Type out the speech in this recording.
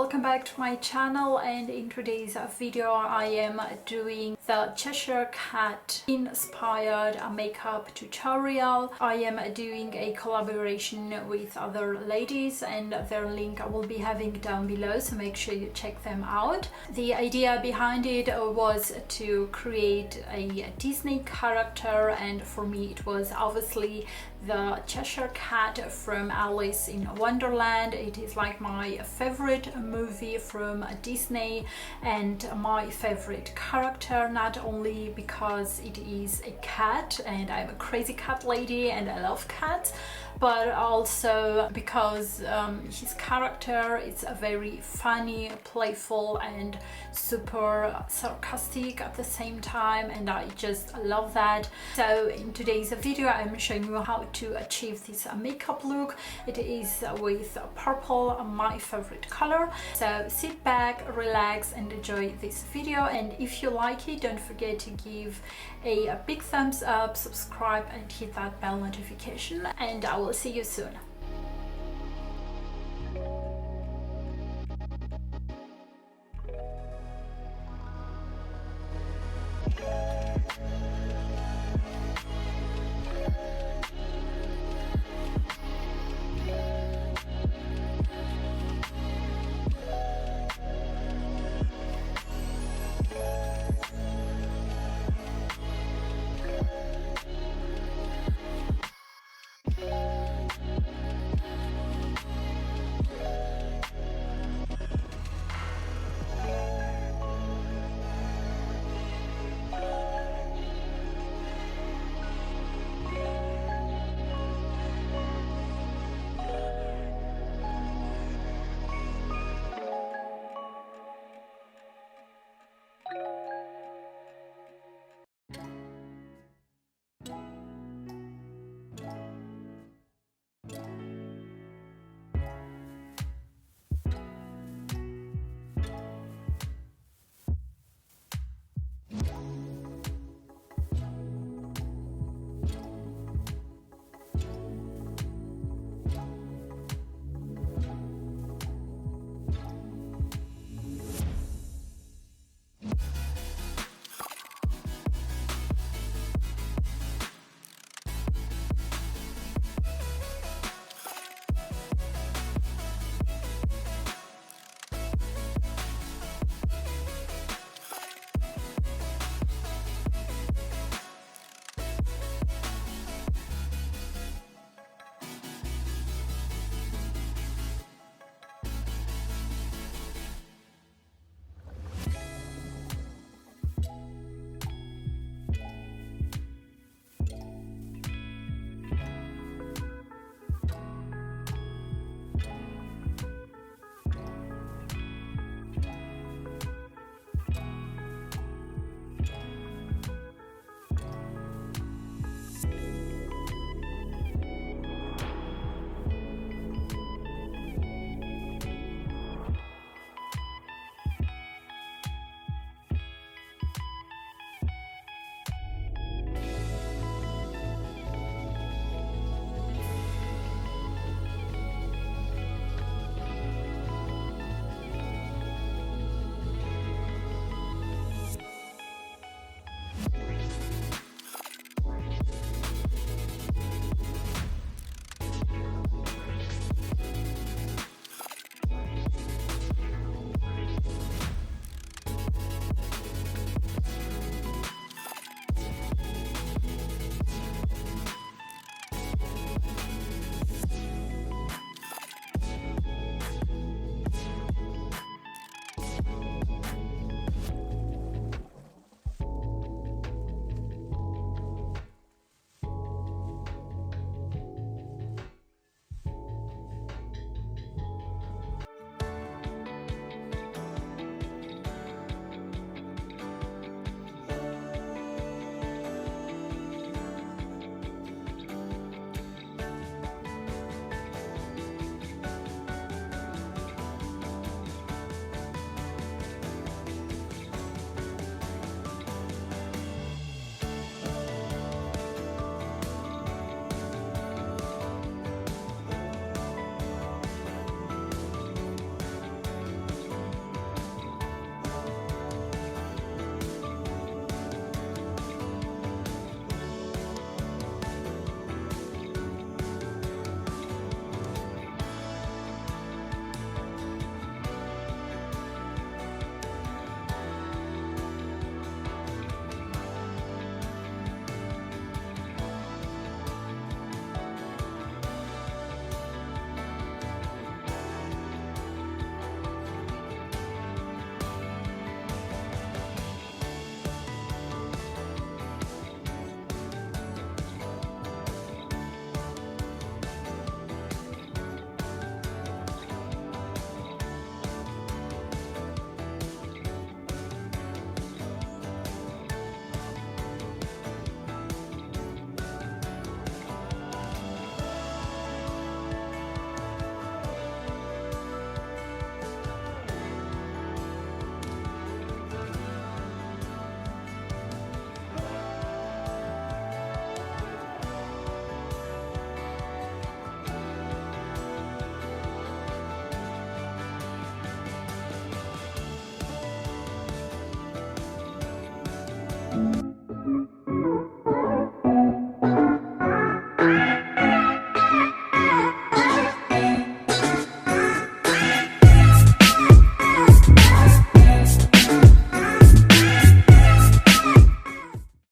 welcome back to my channel, and in today's video I am doing the Cheshire Cat inspired makeup tutorial. I am doing a collaboration with other ladies and their link I will be having down below, so make sure you check them out. The idea behind it was to create a Disney character, and for me it was obviously the Cheshire Cat from Alice in Wonderland. It is like my favorite movie from Disney and my favorite character, not only because it is a cat and I'm a crazy cat lady and I love cats, but also because his character is a very funny, playful and super sarcastic at the same time, and I just love that. So in today's video I'm showing you how to achieve this makeup look. It is with purple, my favorite color. So sit back, relax and enjoy this video, and if you like it, don't forget to give a big thumbs up, subscribe and hit that bell notification, and I will see you soon.